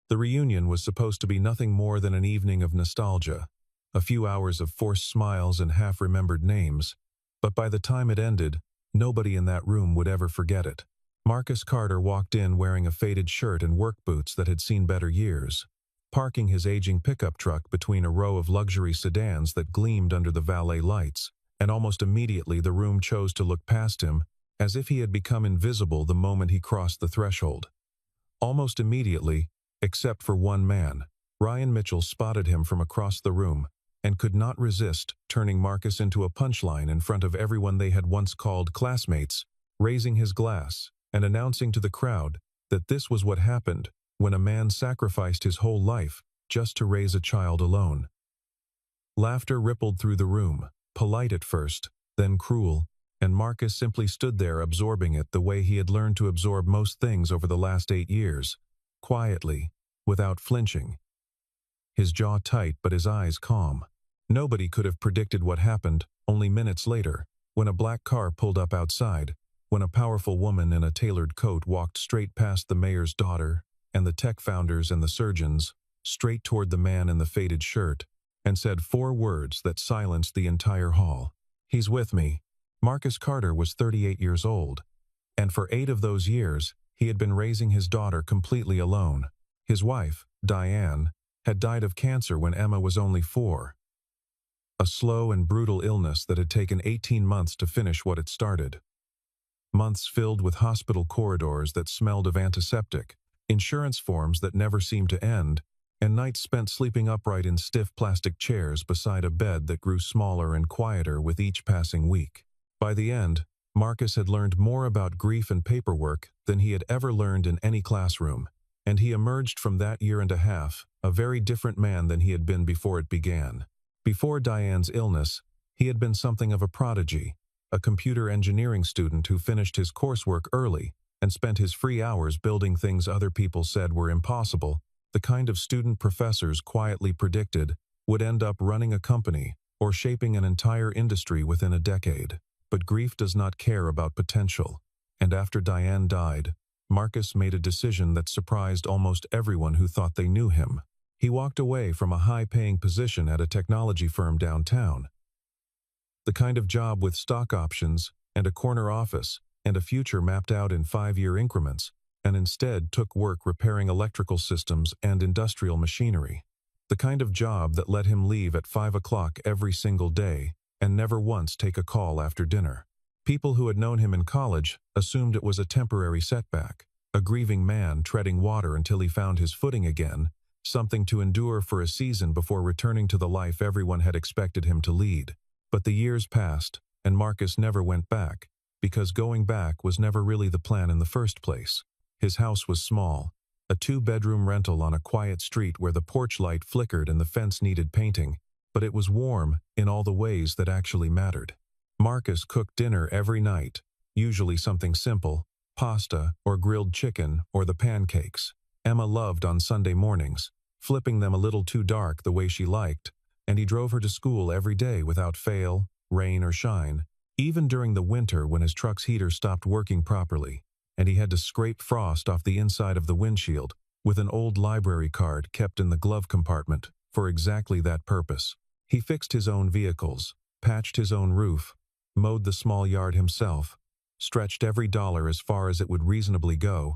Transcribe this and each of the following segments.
The reunion was supposed to be nothing more than an evening of nostalgia, a few hours of forced smiles and half-remembered names, but by the time it ended, nobody in that room would ever forget it. Marcus Carter walked in wearing a faded shirt and work boots that had seen better years, parking his aging pickup truck between a row of luxury sedans that gleamed under the valet lights, and almost immediately the room chose to look past him, as if he had become invisible the moment he crossed the threshold. Almost immediately, except for one man, Ryan Mitchell spotted him from across the room, and could not resist turning Marcus into a punchline in front of everyone they had once called classmates, raising his glass, and announcing to the crowd that this was what happened when a man sacrificed his whole life just to raise a child alone. Laughter rippled through the room, polite at first, then cruel, and Marcus simply stood there absorbing it the way he had learned to absorb most things over the last 8 years, quietly, without flinching. His jaw tight but his eyes calm. Nobody could have predicted what happened only minutes later, when a black car pulled up outside, when a powerful woman in a tailored coat walked straight past the mayor's daughter and the tech founders and the surgeons, straight toward the man in the faded shirt, and said 4 words that silenced the entire hall. "He's with me." Marcus Carter was 38 years old, and for 8 of those years, he had been raising his daughter completely alone. His wife, Diane, had died of cancer when Emma was only 4. A slow and brutal illness that had taken 18 months to finish what it started. Months filled with hospital corridors that smelled of antiseptic, insurance forms that never seemed to end, and nights spent sleeping upright in stiff plastic chairs beside a bed that grew smaller and quieter with each passing week. By the end, Marcus had learned more about grief and paperwork than he had ever learned in any classroom, and he emerged from that year and a half a very different man than he had been before it began. Before Diane's illness, he had been something of a prodigy, a computer engineering student who finished his coursework early and spent his free hours building things other people said were impossible, the kind of student professors quietly predicted would end up running a company or shaping an entire industry within a decade. But grief does not care about potential, and after Diane died, Marcus made a decision that surprised almost everyone who thought they knew him. He walked away from a high-paying position at a technology firm downtown, the kind of job with stock options and a corner office and a future mapped out in 5-year increments, and instead took work repairing electrical systems and industrial machinery. The kind of job that let him leave at 5 o'clock every single day and never once take a call after dinner. People who had known him in college assumed it was a temporary setback, a grieving man treading water until he found his footing again, something to endure for a season before returning to the life everyone had expected him to lead. But the years passed, and Marcus never went back, because going back was never really the plan in the first place. His house was small, a 2-bedroom rental on a quiet street where the porch light flickered and the fence needed painting, but it was warm in all the ways that actually mattered. Marcus cooked dinner every night, usually something simple, pasta or grilled chicken or the pancakes Emma loved on Sunday mornings, flipping them a little too dark the way she liked, and he drove her to school every day without fail, rain or shine, even during the winter when his truck's heater stopped working properly, and he had to scrape frost off the inside of the windshield with an old library card kept in the glove compartment for exactly that purpose. He fixed his own vehicles, patched his own roof, mowed the small yard himself, stretched every dollar as far as it would reasonably go,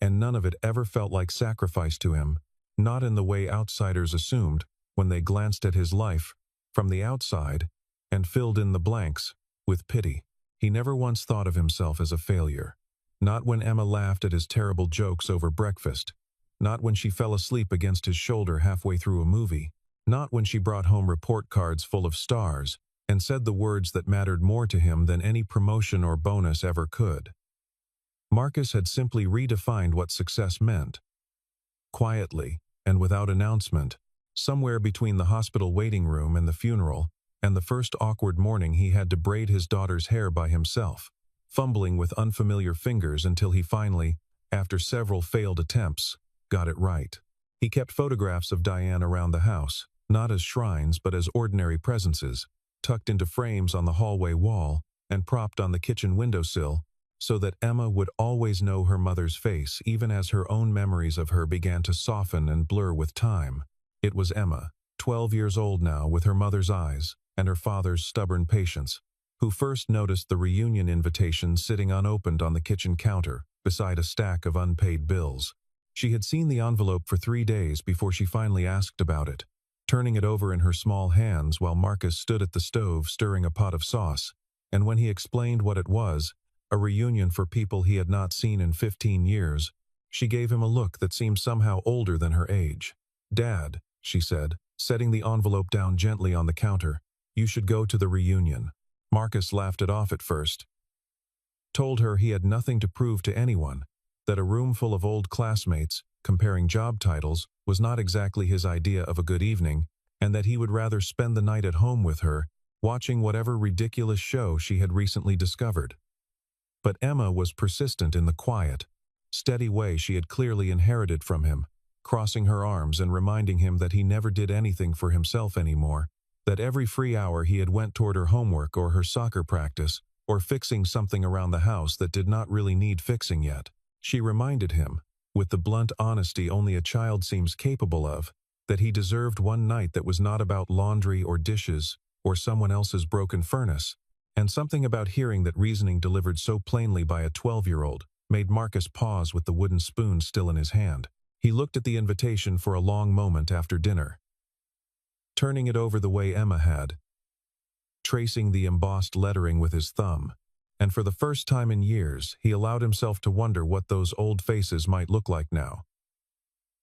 and none of it ever felt like sacrifice to him, not in the way outsiders assumed when they glanced at his life from the outside and filled in the blanks with pity. He never once thought of himself as a failure. Not when Emma laughed at his terrible jokes over breakfast, not when she fell asleep against his shoulder halfway through a movie, not when she brought home report cards full of stars and said the words that mattered more to him than any promotion or bonus ever could. Marcus had simply redefined what success meant. Quietly, and without announcement, somewhere between the hospital waiting room and the funeral, and the first awkward morning he had to braid his daughter's hair by himself, fumbling with unfamiliar fingers until he finally, after several failed attempts, got it right. He kept photographs of Diane around the house, not as shrines but as ordinary presences, tucked into frames on the hallway wall and propped on the kitchen windowsill, so that Emma would always know her mother's face even as her own memories of her began to soften and blur with time. It was Emma, 12 years old now, with her mother's eyes and her father's stubborn patience, who first noticed the reunion invitation sitting unopened on the kitchen counter beside a stack of unpaid bills. She had seen the envelope for 3 days before she finally asked about it, turning it over in her small hands while Marcus stood at the stove stirring a pot of sauce. And when he explained what it was, a reunion for people he had not seen in 15 years, she gave him a look that seemed somehow older than her age. "Dad," she said, setting the envelope down gently on the counter, "you should go to the reunion." Marcus laughed it off at first, told her he had nothing to prove to anyone, that a room full of old classmates, comparing job titles, was not exactly his idea of a good evening, and that he would rather spend the night at home with her, watching whatever ridiculous show she had recently discovered. But Emma was persistent in the quiet, steady way she had clearly inherited from him, crossing her arms and reminding him that he never did anything for himself anymore, that every free hour he had went toward her homework or her soccer practice, or fixing something around the house that did not really need fixing yet. She reminded him, with the blunt honesty only a child seems capable of, that he deserved one night that was not about laundry or dishes or someone else's broken furnace, and something about hearing that reasoning delivered so plainly by a 12-year-old made Marcus pause with the wooden spoon still in his hand. He looked at the invitation for a long moment after dinner, turning it over the way Emma had, tracing the embossed lettering with his thumb, and for the first time in years he allowed himself to wonder what those old faces might look like now.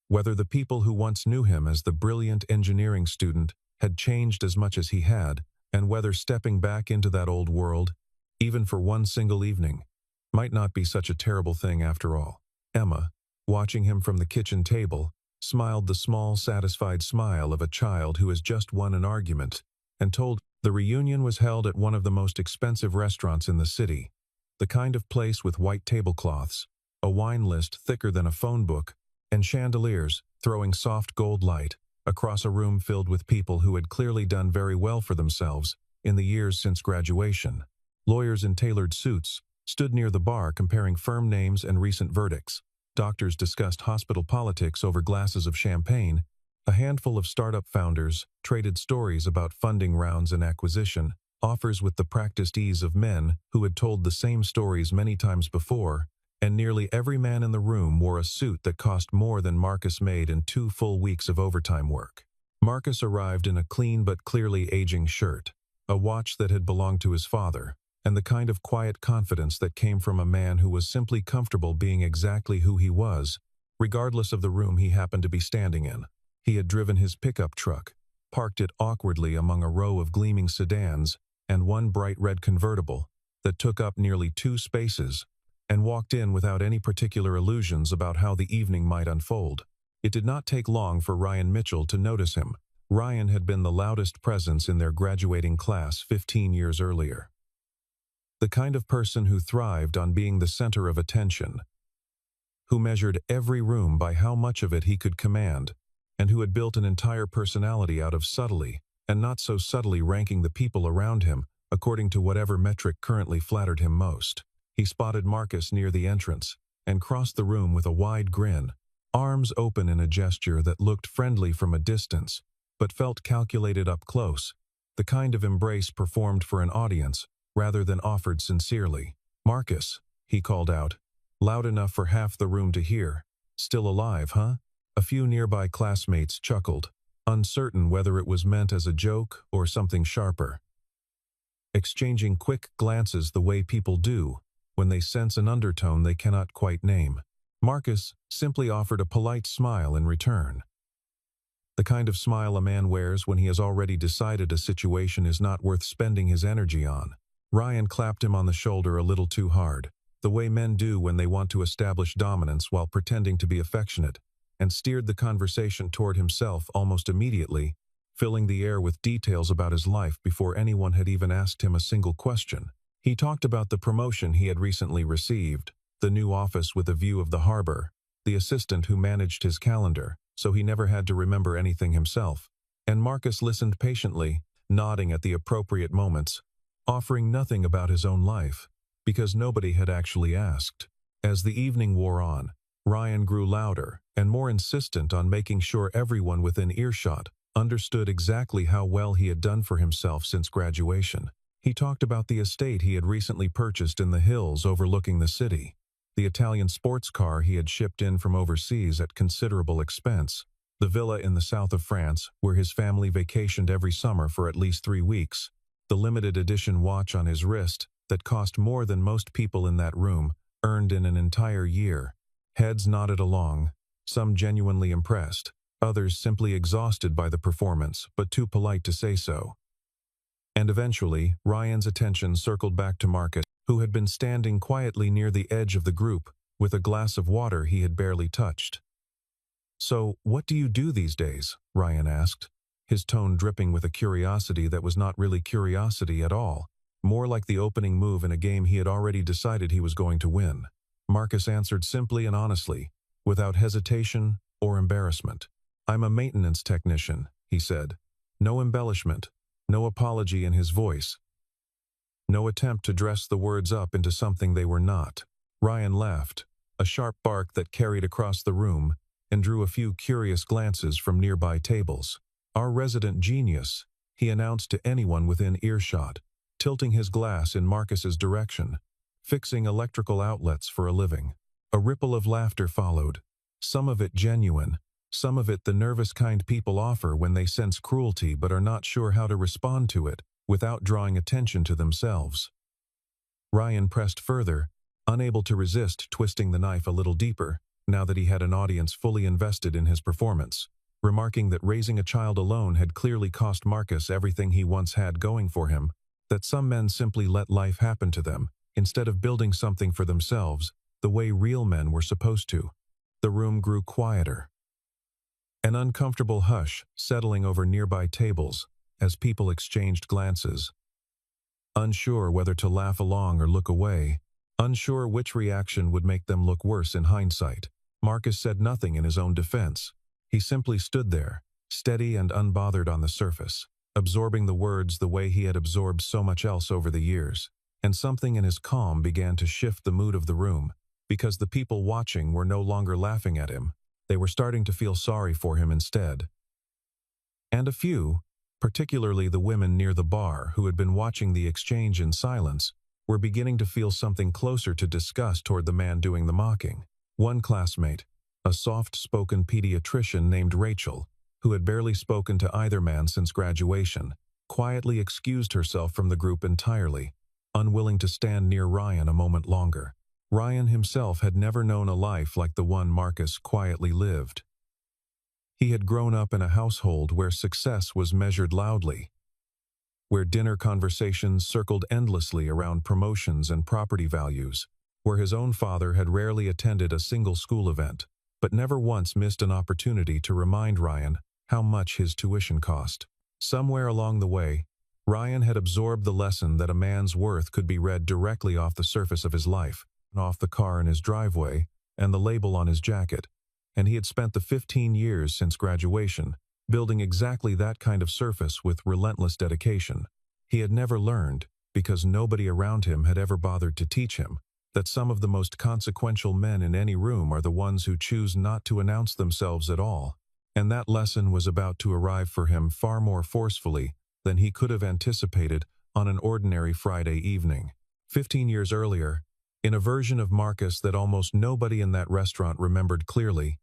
Whether the people who once knew him as the brilliant engineering student had changed as much as he had, and whether stepping back into that old world, even for one single evening, might not be such a terrible thing after all. Emma, watching him from the kitchen table, smiled the small, satisfied smile of a child who has just won an argument, and told the reunion was held at one of the most expensive restaurants in the city, the kind of place with white tablecloths, a wine list thicker than a phone book, and chandeliers throwing soft gold light across a room filled with people who had clearly done very well for themselves in the years since graduation. Lawyers in tailored suits stood near the bar comparing firm names and recent verdicts. Doctors discussed hospital politics over glasses of champagne. A handful of startup founders traded stories about funding rounds and acquisition offers with the practiced ease of men who had told the same stories many times before, and nearly every man in the room wore a suit that cost more than Marcus made in 2 full weeks of overtime work. Marcus arrived in a clean but clearly aging shirt, a watch that had belonged to his father, and the kind of quiet confidence that came from a man who was simply comfortable being exactly who he was, regardless of the room he happened to be standing in. He had driven his pickup truck, parked it awkwardly among a row of gleaming sedans and one bright red convertible that took up nearly 2 spaces, and walked in without any particular illusions about how the evening might unfold. It did not take long for Ryan Mitchell to notice him. Ryan had been the loudest presence in their graduating class 15 years earlier. The kind of person who thrived on being the center of attention, who measured every room by how much of it he could command, and who had built an entire personality out of subtly, and not so subtly ranking the people around him according to whatever metric currently flattered him most. He spotted Marcus near the entrance, and crossed the room with a wide grin, arms open in a gesture that looked friendly from a distance, but felt calculated up close, the kind of embrace performed for an audience, rather than offered sincerely. "Marcus," he called out, loud enough for half the room to hear. "Still alive, huh?" A few nearby classmates chuckled, uncertain whether it was meant as a joke or something sharper, exchanging quick glances the way people do when they sense an undertone they cannot quite name. Marcus simply offered a polite smile in return, the kind of smile a man wears when he has already decided a situation is not worth spending his energy on. Ryan clapped him on the shoulder a little too hard, the way men do when they want to establish dominance while pretending to be affectionate, and steered the conversation toward himself almost immediately, filling the air with details about his life before anyone had even asked him a single question. He talked about the promotion he had recently received, the new office with a view of the harbor, the assistant who managed his calendar, so he never had to remember anything himself, and Marcus listened patiently, nodding at the appropriate moments, offering nothing about his own life. because nobody had actually asked. As the evening wore on, Ryan grew louder and more insistent on making sure everyone within earshot understood exactly how well he had done for himself since graduation. He talked about the estate he had recently purchased in the hills overlooking the city, the Italian sports car he had shipped in from overseas at considerable expense, the villa in the south of France where his family vacationed every summer for at least 3 weeks, the limited edition watch on his wrist that cost more than most people in that room earned in an entire year. Heads nodded along, some genuinely impressed, others simply exhausted by the performance but too polite to say so. And eventually, Ryan's attention circled back to Marcus, who had been standing quietly near the edge of the group with a glass of water he had barely touched. "So, what do you do these days?" Ryan asked, his tone dripping with a curiosity that was not really curiosity at all, more like the opening move in a game he had already decided he was going to win. Marcus answered simply and honestly, without hesitation or embarrassment. "I'm a maintenance technician," he said. No embellishment, no apology in his voice, no attempt to dress the words up into something they were not. Ryan laughed, a sharp bark that carried across the room, and drew a few curious glances from nearby tables. "Our resident genius," he announced to anyone within earshot, tilting his glass in Marcus's direction, "fixing electrical outlets for a living." A ripple of laughter followed, some of it genuine, some of it the nervous kind people offer when they sense cruelty but are not sure how to respond to it without drawing attention to themselves. Ryan pressed further, unable to resist twisting the knife a little deeper, now that he had an audience fully invested in his performance, remarking that raising a child alone had clearly cost Marcus everything he once had going for him, that some men simply let life happen to them, instead of building something for themselves, the way real men were supposed to. The room grew quieter. An uncomfortable hush settling over nearby tables as people exchanged glances. Unsure whether to laugh along or look away, unsure which reaction would make them look worse in hindsight, Marcus said nothing in his own defense. He simply stood there, steady and unbothered on the surface, absorbing the words the way he had absorbed so much else over the years, and something in his calm began to shift the mood of the room, because the people watching were no longer laughing at him. They were starting to feel sorry for him instead. And a few, particularly the women near the bar who had been watching the exchange in silence, were beginning to feel something closer to disgust toward the man doing the mocking. One classmate, a soft-spoken pediatrician named Rachel, who had barely spoken to either man since graduation, quietly excused herself from the group entirely, unwilling to stand near Ryan a moment longer. Ryan himself had never known a life like the one Marcus quietly lived. He had grown up in a household where success was measured loudly, where dinner conversations circled endlessly around promotions and property values, where his own father had rarely attended a single school event, but never once missed an opportunity to remind Ryan how much his tuition cost. Somewhere along the way, Ryan had absorbed the lesson that a man's worth could be read directly off the surface of his life, off the car in his driveway, and the label on his jacket, and he had spent the 15 years since graduation building exactly that kind of surface with relentless dedication. He had never learned, because nobody around him had ever bothered to teach him, that some of the most consequential men in any room are the ones who choose not to announce themselves at all, and that lesson was about to arrive for him far more forcefully than he could have anticipated on an ordinary Friday evening. 15 years earlier, in a version of Marcus that almost nobody in that restaurant remembered clearly,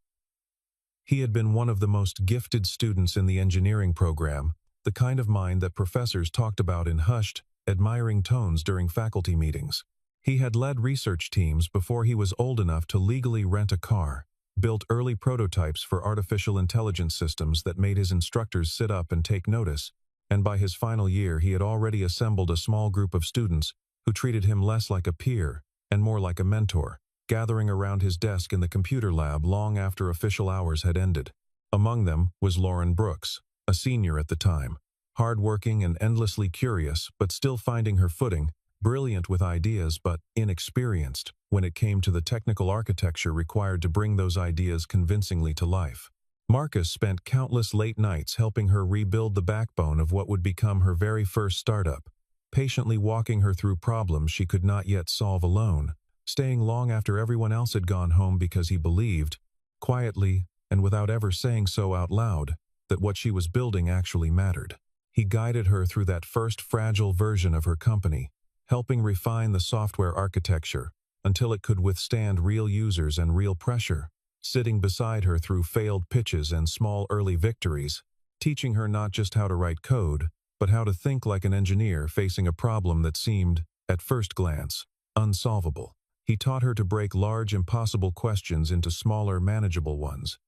he had been one of the most gifted students in the engineering program, the kind of mind that professors talked about in hushed, admiring tones during faculty meetings. He had led research teams before he was old enough to legally rent a car, built early prototypes for artificial intelligence systems that made his instructors sit up and take notice, and by his final year he had already assembled a small group of students who treated him less like a peer and more like a mentor, gathering around his desk in the computer lab long after official hours had ended. Among them was Lauren Brooks, a senior at the time, hard-working and endlessly curious, but still finding her footing, brilliant with ideas but inexperienced when it came to the technical architecture required to bring those ideas convincingly to life. Marcus spent countless late nights helping her rebuild the backbone of what would become her very first startup, patiently walking her through problems she could not yet solve alone, staying long after everyone else had gone home because he believed, quietly and without ever saying so out loud, that what she was building actually mattered. He guided her through that first fragile version of her company, helping refine the software architecture until it could withstand real users and real pressure, sitting beside her through failed pitches and small early victories, teaching her not just how to write code, but how to think like an engineer facing a problem that seemed, at first glance, unsolvable. He taught her to break large, impossible questions into smaller, manageable ones,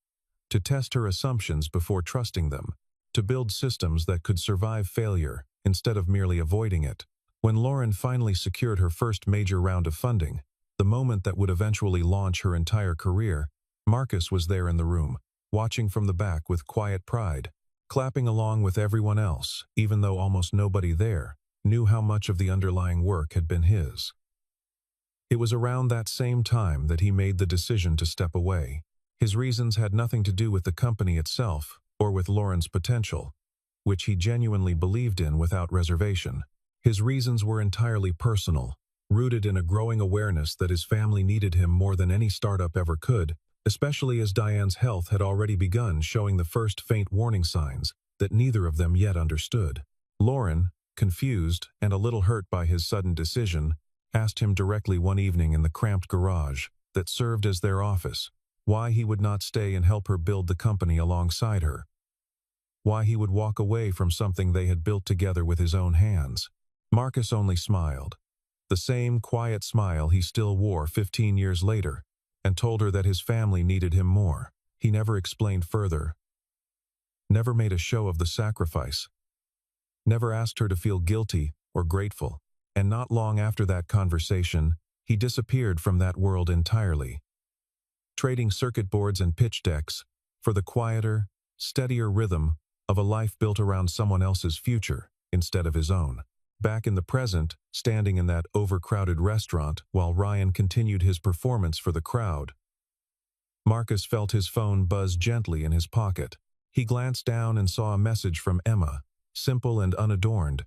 to test her assumptions before trusting them, to build systems that could survive failure instead of merely avoiding it. When Lauren finally secured her first major round of funding, the moment that would eventually launch her entire career, Marcus was there in the room, watching from the back with quiet pride, clapping along with everyone else, even though almost nobody there knew how much of the underlying work had been his. It was around that same time that he made the decision to step away. His reasons had nothing to do with the company itself or with Lauren's potential, which he genuinely believed in without reservation. His reasons were entirely personal, rooted in a growing awareness that his family needed him more than any startup ever could, especially as Diane's health had already begun showing the first faint warning signs that neither of them yet understood. Lauren, confused and a little hurt by his sudden decision, asked him directly one evening in the cramped garage that served as their office why he would not stay and help her build the company alongside her. Why he would walk away from something they had built together with his own hands. Marcus only smiled, the same quiet smile he still wore 15 years later, and told her that his family needed him more. He never explained further, never made a show of the sacrifice, never asked her to feel guilty or grateful, and not long after that conversation, he disappeared from that world entirely, trading circuit boards and pitch decks for the quieter, steadier rhythm of a life built around someone else's future instead of his own. Back in the present, standing in that overcrowded restaurant while Ryan continued his performance for the crowd, Marcus felt his phone buzz gently in his pocket. He glanced down and saw a message from Emma, simple and unadorned,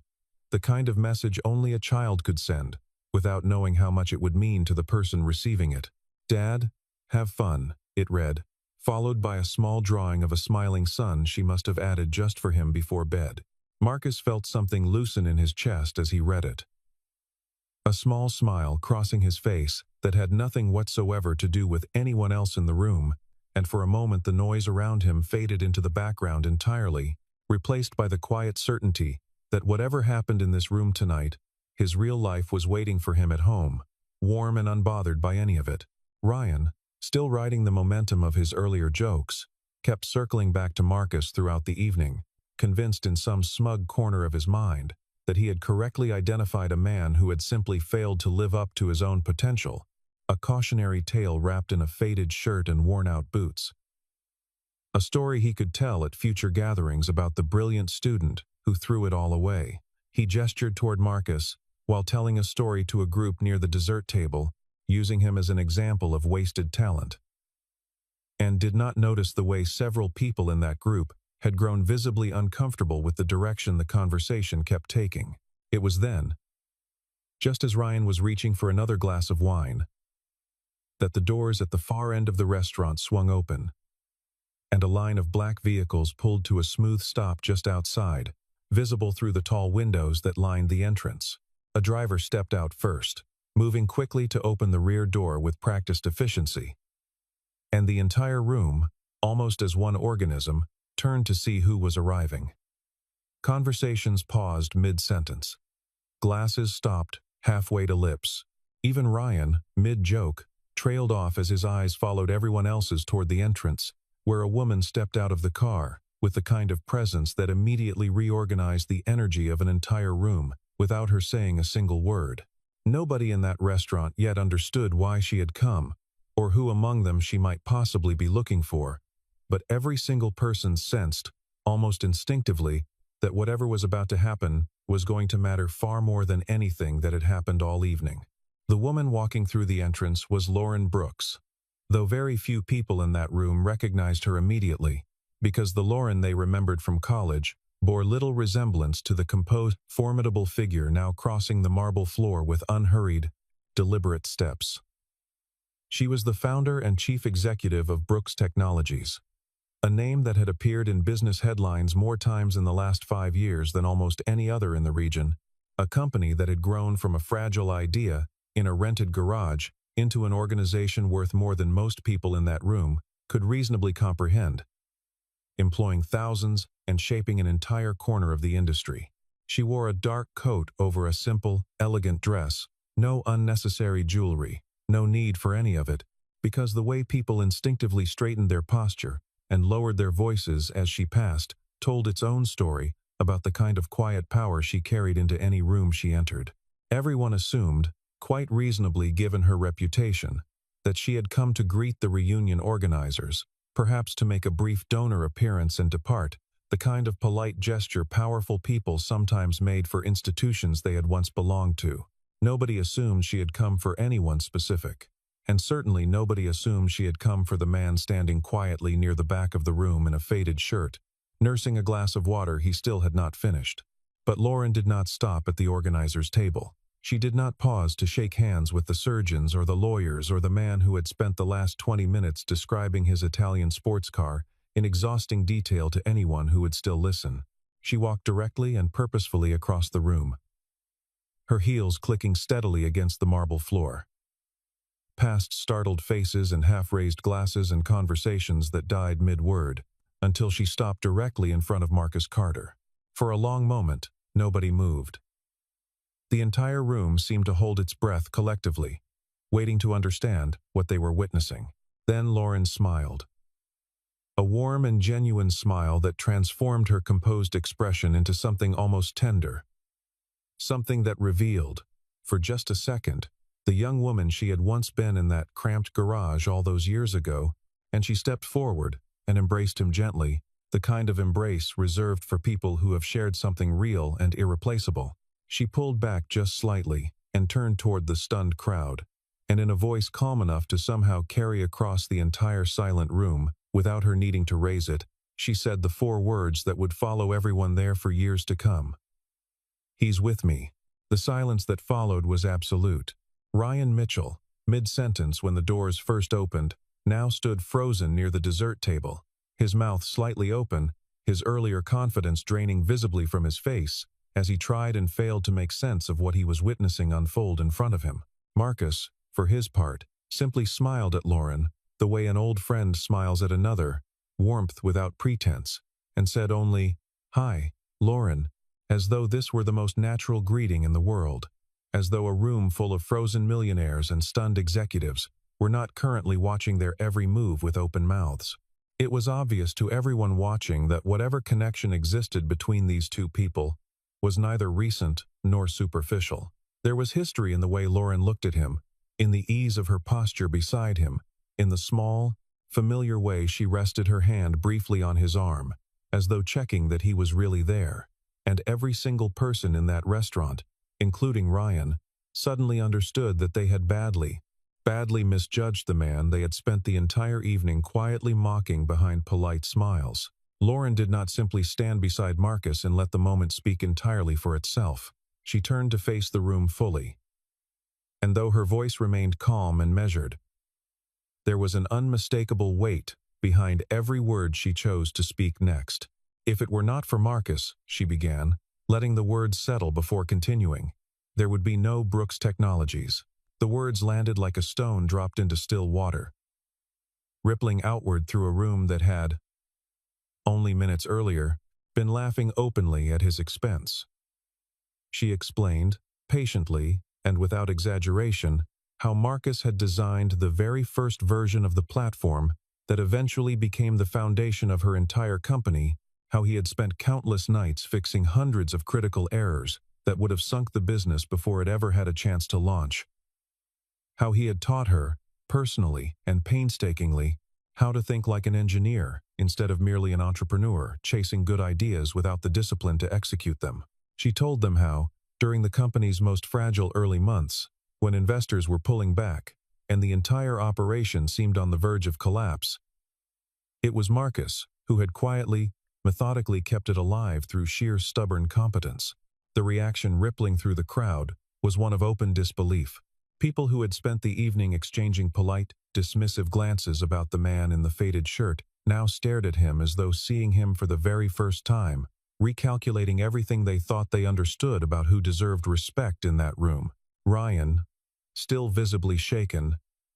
the kind of message only a child could send, without knowing how much it would mean to the person receiving it. "Dad, have fun," it read, followed by a small drawing of a smiling sun she must have added just for him before bed. Marcus felt something loosen in his chest as he read it. A small smile crossing his face that had nothing whatsoever to do with anyone else in the room, and for a moment the noise around him faded into the background entirely, replaced by the quiet certainty that whatever happened in this room tonight, his real life was waiting for him at home, warm and unbothered by any of it. Ryan, still riding the momentum of his earlier jokes, kept circling back to Marcus throughout the evening, convinced in some smug corner of his mind that he had correctly identified a man who had simply failed to live up to his own potential, a cautionary tale wrapped in a faded shirt and worn-out boots. A story he could tell at future gatherings about the brilliant student who threw it all away. He gestured toward Marcus while telling a story to a group near the dessert table, using him as an example of wasted talent, and did not notice the way several people in that group had grown visibly uncomfortable with the direction the conversation kept taking. It was then, just as Ryan was reaching for another glass of wine, that the doors at the far end of the restaurant swung open, and a line of black vehicles pulled to a smooth stop just outside, visible through the tall windows that lined the entrance. A driver stepped out first, moving quickly to open the rear door with practiced efficiency. And the entire room, almost as one organism, turned to see who was arriving. Conversations paused mid-sentence. Glasses stopped halfway to lips. Even Ryan, mid-joke, trailed off as his eyes followed everyone else's toward the entrance, where a woman stepped out of the car, with the kind of presence that immediately reorganized the energy of an entire room, without her saying a single word. Nobody in that restaurant yet understood why she had come, or who among them she might possibly be looking for, but every single person sensed, almost instinctively, that whatever was about to happen was going to matter far more than anything that had happened all evening. The woman walking through the entrance was Lauren Brooks, though very few people in that room recognized her immediately, because the Lauren they remembered from college bore little resemblance to the composed, formidable figure now crossing the marble floor with unhurried, deliberate steps. She was the founder and chief executive of Brooks Technologies, a name that had appeared in business headlines more times in the last 5 years than almost any other in the region, a company that had grown from a fragile idea in a rented garage into an organization worth more than most people in that room could reasonably comprehend, employing thousands and shaping an entire corner of the industry. She wore a dark coat over a simple, elegant dress, no unnecessary jewelry, no need for any of it, because the way people instinctively straightened their posture and lowered their voices as she passed told its own story about the kind of quiet power she carried into any room she entered. Everyone assumed, quite reasonably given her reputation, that she had come to greet the reunion organizers, perhaps to make a brief donor appearance and depart, the kind of polite gesture powerful people sometimes made for institutions they had once belonged to. Nobody assumed she had come for anyone specific, and certainly nobody assumed she had come for the man standing quietly near the back of the room in a faded shirt, nursing a glass of water he still had not finished. But Lauren did not stop at the organizer's table. She did not pause to shake hands with the surgeons or the lawyers or the man who had spent the last 20 minutes describing his Italian sports car in exhausting detail to anyone who would still listen. She walked directly and purposefully across the room, her heels clicking steadily against the marble floor, past startled faces and half-raised glasses and conversations that died mid-word, until she stopped directly in front of Marcus Carter. For a long moment, nobody moved. The entire room seemed to hold its breath collectively, waiting to understand what they were witnessing. Then Lauren smiled. A warm and genuine smile that transformed her composed expression into something almost tender. Something that revealed, for just a second, the young woman she had once been in that cramped garage all those years ago, and she stepped forward and embraced him gently, the kind of embrace reserved for people who have shared something real and irreplaceable. She pulled back just slightly and turned toward the stunned crowd, and in a voice calm enough to somehow carry across the entire silent room, without her needing to raise it, she said the 4 words that would follow everyone there for years to come. "He's with me." The silence that followed was absolute. Ryan Mitchell, mid-sentence when the doors first opened, now stood frozen near the dessert table, his mouth slightly open, his earlier confidence draining visibly from his face, as he tried and failed to make sense of what he was witnessing unfold in front of him. Marcus, for his part, simply smiled at Lauren, the way an old friend smiles at another, warmth without pretense, and said only, "Hi, Lauren," as though this were the most natural greeting in the world, as though a room full of frozen millionaires and stunned executives were not currently watching their every move with open mouths. It was obvious to everyone watching that whatever connection existed between these two people was neither recent nor superficial. There was history in the way Lauren looked at him, in the ease of her posture beside him, in the small, familiar way she rested her hand briefly on his arm, as though checking that he was really there. And every single person in that restaurant, including Ryan, suddenly understood that they had badly misjudged the man they had spent the entire evening quietly mocking behind polite smiles. Lauren did not simply stand beside Marcus and let the moment speak entirely for itself. She turned to face the room fully. And though her voice remained calm and measured, there was an unmistakable weight behind every word she chose to speak next. "If it were not for Marcus," she began, letting the words settle before continuing, "there would be no Brooks Technologies." The words landed like a stone dropped into still water, rippling outward through a room that had, only minutes earlier, been laughing openly at his expense. She explained, patiently and without exaggeration, how Marcus had designed the very first version of the platform that eventually became the foundation of her entire company, how he had spent countless nights fixing hundreds of critical errors that would have sunk the business before it ever had a chance to launch. How he had taught her, personally and painstakingly, how to think like an engineer instead of merely an entrepreneur, chasing good ideas without the discipline to execute them. She told them how, during the company's most fragile early months, when investors were pulling back and the entire operation seemed on the verge of collapse, it was Marcus who had quietly, methodically kept it alive through sheer stubborn competence. The reaction rippling through the crowd was one of open disbelief. People who had spent the evening exchanging polite, dismissive glances about the man in the faded shirt now stared at him as though seeing him for the very first time, recalculating everything they thought they understood about who deserved respect in that room. Ryan, still visibly shaken,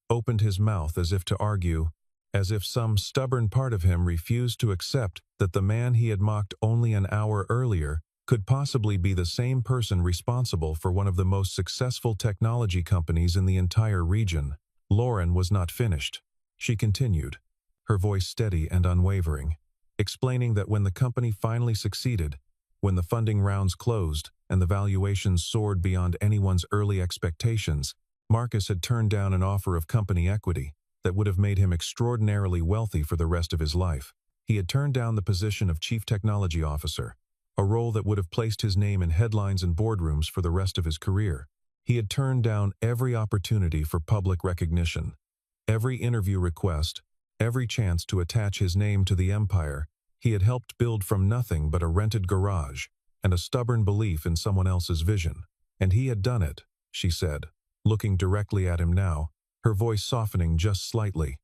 opened his mouth as if to argue, as if some stubborn part of him refused to accept that the man he had mocked only an hour earlier could possibly be the same person responsible for one of the most successful technology companies in the entire region. Lauren was not finished. She continued, her voice steady and unwavering, explaining that when the company finally succeeded, when the funding rounds closed and the valuations soared beyond anyone's early expectations, Marcus had turned down an offer of company equity that would have made him extraordinarily wealthy for the rest of his life. He had turned down the position of Chief Technology Officer, a role that would have placed his name in headlines and boardrooms for the rest of his career. He had turned down every opportunity for public recognition, every interview request, every chance to attach his name to the empire he had helped build from nothing but a rented garage and a stubborn belief in someone else's vision. And he had done it, she said, looking directly at him now, her voice softening just slightly.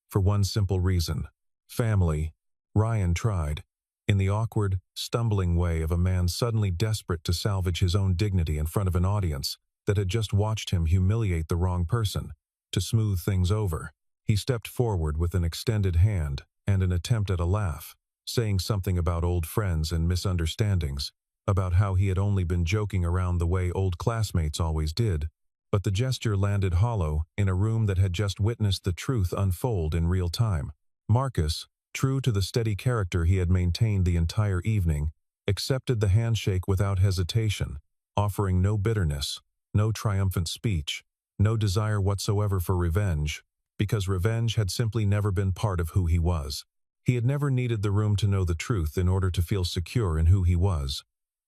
For one simple reason. Family. Ryan tried, in the awkward, stumbling way of a man suddenly desperate to salvage his own dignity in front of an audience that had just watched him humiliate the wrong person, to smooth things over. He stepped forward with an extended hand and an attempt at a laugh, saying something about old friends and misunderstandings, about how he had only been joking around the way old classmates always did, but the gesture landed hollow in a room that had just witnessed the truth unfold in real time. Marcus, true to the steady character he had maintained the entire evening, accepted the handshake without hesitation, offering no bitterness, no triumphant speech, no desire whatsoever for revenge, because revenge had simply never been part of who he was. He had never needed the room to know the truth in order to feel secure in who he was,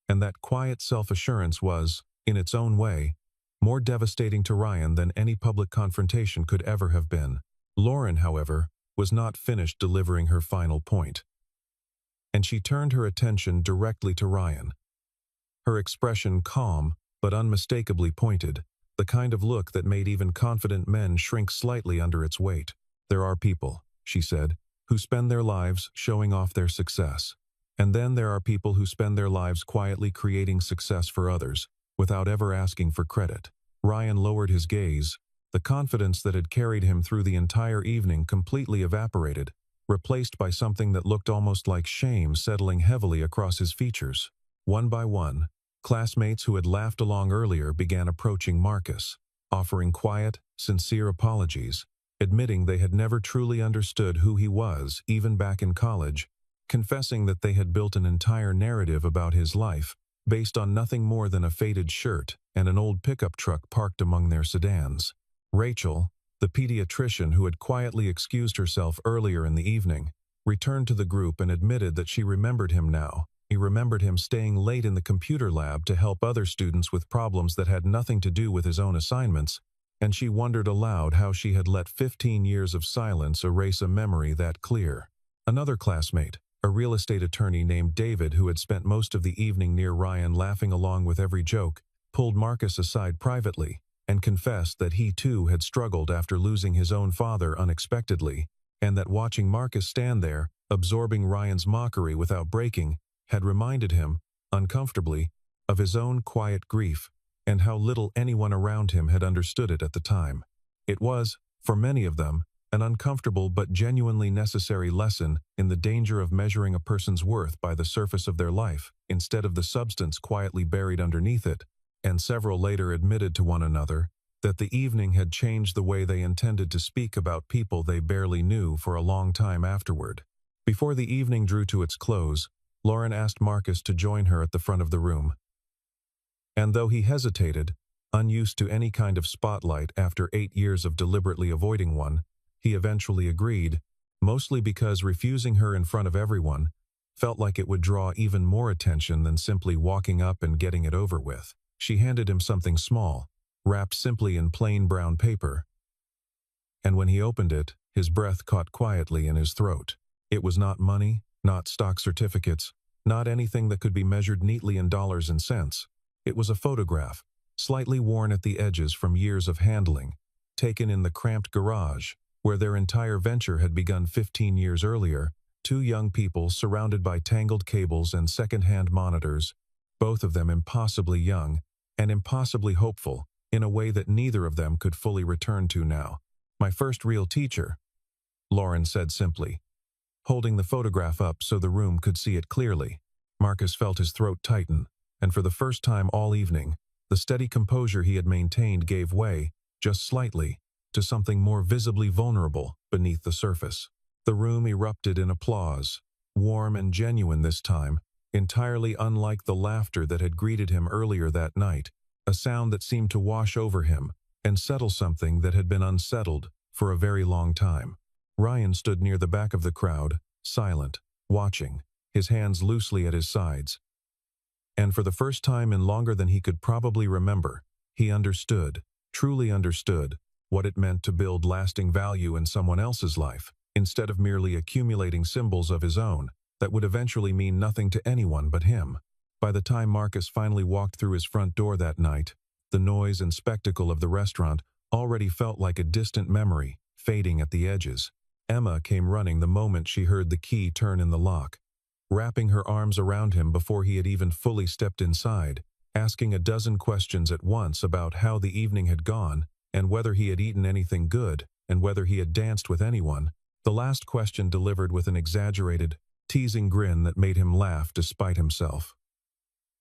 and that quiet self-assurance was, in its own way, more devastating to Ryan than any public confrontation could ever have been. Lauren, however, was not finished delivering her final point, and she turned her attention directly to Ryan. Her expression calm, but unmistakably pointed, the kind of look that made even confident men shrink slightly under its weight. There are people, she said, who spend their lives showing off their success. And then there are people who spend their lives quietly creating success for others, without ever asking for credit. Ryan lowered his gaze. The confidence that had carried him through the entire evening completely evaporated, replaced by something that looked almost like shame settling heavily across his features. One by one, classmates who had laughed along earlier began approaching Marcus, offering quiet, sincere apologies, admitting they had never truly understood who he was, even back in college, confessing that they had built an entire narrative about his life, based on nothing more than a faded shirt and an old pickup truck parked among their sedans. Rachel, the pediatrician who had quietly excused herself earlier in the evening, returned to the group and admitted that she remembered him now. He remembered him staying late in the computer lab to help other students with problems that had nothing to do with his own assignments, and she wondered aloud how she had let 15 years of silence erase a memory that clear. Another classmate, a real estate attorney named David who had spent most of the evening near Ryan laughing along with every joke, pulled Marcus aside privately and confessed that he too had struggled after losing his own father unexpectedly, and that watching Marcus stand there, absorbing Ryan's mockery without breaking, had reminded him, uncomfortably, of his own quiet grief and how little anyone around him had understood it at the time. It was, for many of them, an uncomfortable but genuinely necessary lesson in the danger of measuring a person's worth by the surface of their life, instead of the substance quietly buried underneath it, and several later admitted to one another that the evening had changed the way they intended to speak about people they barely knew for a long time afterward. Before the evening drew to its close, Lauren asked Marcus to join her at the front of the room. And though he hesitated, unused to any kind of spotlight after 8 years of deliberately avoiding one, he eventually agreed, mostly because refusing her in front of everyone felt like it would draw even more attention than simply walking up and getting it over with. She handed him something small, wrapped simply in plain brown paper, and when he opened it, his breath caught quietly in his throat. It was not money, Not stock certificates, not anything that could be measured neatly in dollars and cents. It was a photograph, slightly worn at the edges from years of handling, taken in the cramped garage, where their entire venture had begun 15 years earlier. Two young people surrounded by tangled cables and second-hand monitors, both of them impossibly young and impossibly hopeful, in a way that neither of them could fully return to now. "My first real teacher," Lauren said simply, holding the photograph up so the room could see it clearly. Marcus felt his throat tighten, and for the first time all evening, the steady composure he had maintained gave way, just slightly, to something more visibly vulnerable beneath the surface. The room erupted in applause, warm and genuine this time, entirely unlike the laughter that had greeted him earlier that night, a sound that seemed to wash over him and settle something that had been unsettled for a very long time. Ryan stood near the back of the crowd, silent, watching, his hands loosely at his sides. And for the first time in longer than he could probably remember, he understood, truly understood, what it meant to build lasting value in someone else's life, instead of merely accumulating symbols of his own that would eventually mean nothing to anyone but him. By the time Marcus finally walked through his front door that night, the noise and spectacle of the restaurant already felt like a distant memory, fading at the edges. Emma came running the moment she heard the key turn in the lock, wrapping her arms around him before he had even fully stepped inside, asking a dozen questions at once about how the evening had gone, and whether he had eaten anything good, and whether he had danced with anyone. The last question delivered with an exaggerated, teasing grin that made him laugh despite himself.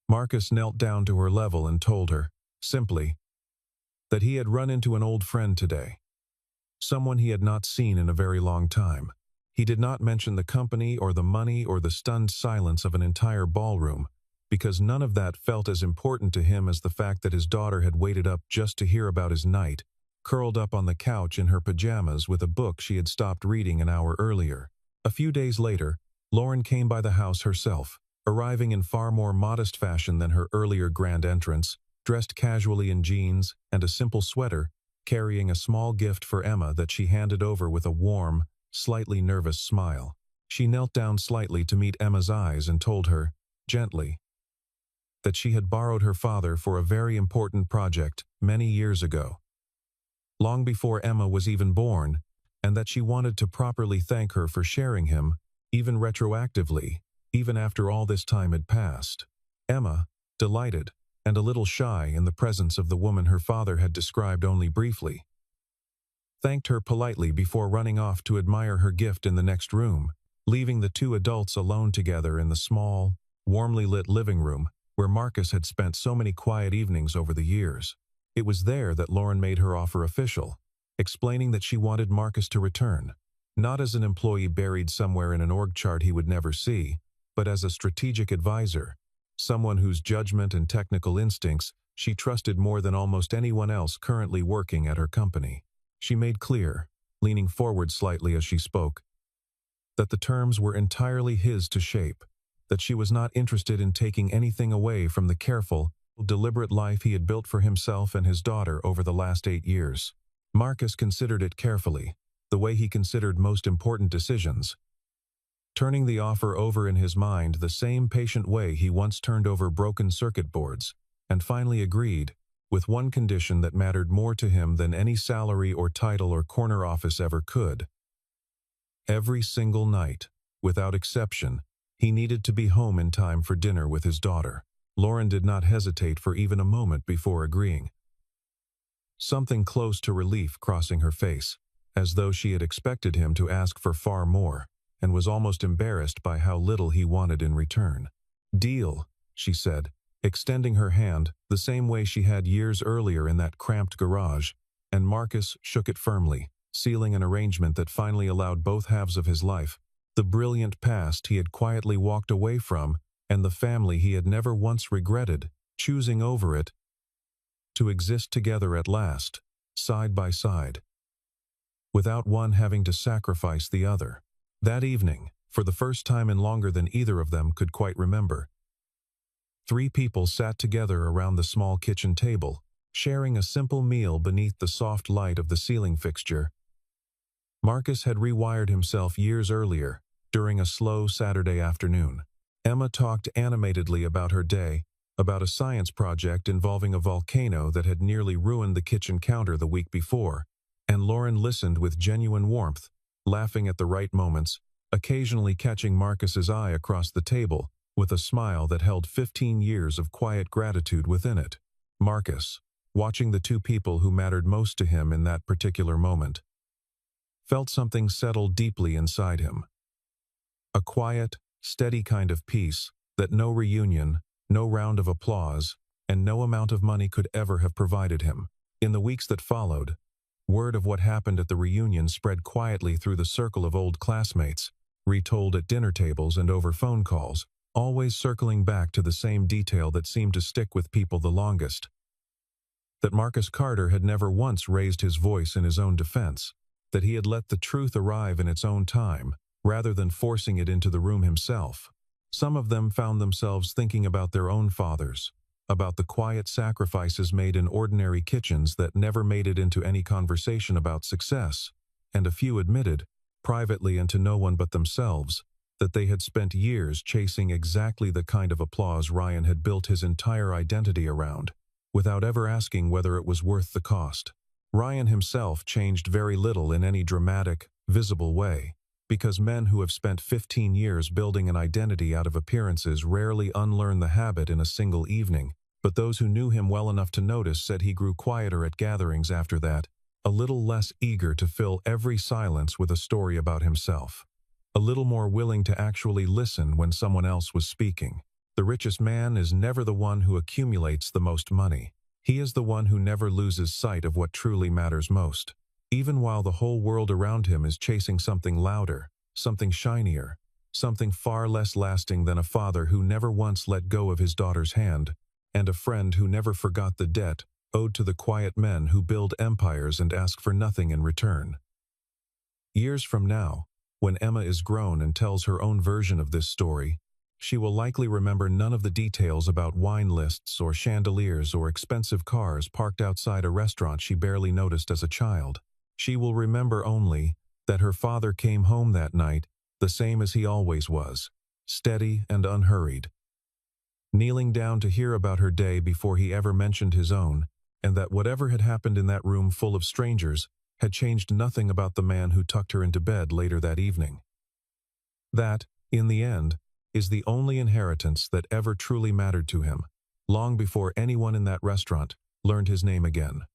Marcus knelt down to her level and told her, simply, that he had run into an old friend today. Someone he had not seen in a very long time. He did not mention the company or the money or the stunned silence of an entire ballroom, because none of that felt as important to him as the fact that his daughter had waited up just to hear about his night, curled up on the couch in her pajamas with a book she had stopped reading an hour earlier. A few days later, Lauren came by the house herself, arriving in far more modest fashion than her earlier grand entrance, dressed casually in jeans and a simple sweater, carrying a small gift for Emma that she handed over with a warm, slightly nervous smile. She knelt down slightly to meet Emma's eyes and told her, gently, that she had borrowed her father for a very important project many years ago, long before Emma was even born, and that she wanted to properly thank her for sharing him, even retroactively, even after all this time had passed. Emma, delighted, and a little shy in the presence of the woman her father had described only briefly, thanked her politely before running off to admire her gift in the next room, leaving the two adults alone together in the small, warmly lit living room where Marcus had spent so many quiet evenings over the years. It was there that Lauren made her offer official, explaining that she wanted Marcus to return, not as an employee buried somewhere in an org chart he would never see, but as a strategic advisor, someone whose judgment and technical instincts she trusted more than almost anyone else currently working at her company. She made clear, leaning forward slightly as she spoke, that the terms were entirely his to shape, that she was not interested in taking anything away from the careful, deliberate life he had built for himself and his daughter over the last 8 years. Marcus considered it carefully, the way he considered most important decisions, turning the offer over in his mind the same patient way he once turned over broken circuit boards, and finally agreed, with one condition that mattered more to him than any salary or title or corner office ever could. Every single night, without exception, he needed to be home in time for dinner with his daughter. Lauren did not hesitate for even a moment before agreeing, something close to relief crossing her face, as though she had expected him to ask for far more, and was almost embarrassed by how little he wanted in return. "Deal," she said, extending her hand the same way she had years earlier in that cramped garage, and Marcus shook it firmly, sealing an arrangement that finally allowed both halves of his life, the brilliant past he had quietly walked away from, and the family he had never once regretted, choosing over it, to exist together at last, side by side, without one having to sacrifice the other. That evening, for the first time in longer than either of them could quite remember, 3 people sat together around the small kitchen table, sharing a simple meal beneath the soft light of the ceiling fixture. Marcus had rewired himself years earlier, during a slow Saturday afternoon. Emma talked animatedly about her day, about a science project involving a volcano that had nearly ruined the kitchen counter the week before, and Lauren listened with genuine warmth, laughing at the right moments, occasionally catching Marcus's eye across the table with a smile that held 15 years of quiet gratitude within it. Marcus, watching the two people who mattered most to him in that particular moment, felt something settle deeply inside him. A quiet, steady kind of peace that no reunion, no round of applause, and no amount of money could ever have provided him. In the weeks that followed, word of what happened at the reunion spread quietly through the circle of old classmates, retold at dinner tables and over phone calls, always circling back to the same detail that seemed to stick with people the longest: that Marcus Carter had never once raised his voice in his own defense, that he had let the truth arrive in its own time, rather than forcing it into the room himself. Some of them found themselves thinking about their own fathers, about the quiet sacrifices made in ordinary kitchens that never made it into any conversation about success, and a few admitted, privately and to no one but themselves, that they had spent years chasing exactly the kind of applause Ryan had built his entire identity around, without ever asking whether it was worth the cost. Ryan himself changed very little in any dramatic, visible way, because men who have spent 15 years building an identity out of appearances rarely unlearn the habit in a single evening, but those who knew him well enough to notice said he grew quieter at gatherings after that, a little less eager to fill every silence with a story about himself, a little more willing to actually listen when someone else was speaking. The richest man is never the one who accumulates the most money. He is the one who never loses sight of what truly matters most, even while the whole world around him is chasing something louder, something shinier, something far less lasting than a father who never once let go of his daughter's hand, and a friend who never forgot the debt owed to the quiet men who build empires and ask for nothing in return. Years from now, when Emma is grown and tells her own version of this story, she will likely remember none of the details about wine lists or chandeliers or expensive cars parked outside a restaurant she barely noticed as a child. She will remember only that her father came home that night the same as he always was, steady and unhurried, kneeling down to hear about her day before he ever mentioned his own, and that whatever had happened in that room full of strangers had changed nothing about the man who tucked her into bed later that evening. That, in the end, is the only inheritance that ever truly mattered to him, long before anyone in that restaurant learned his name again.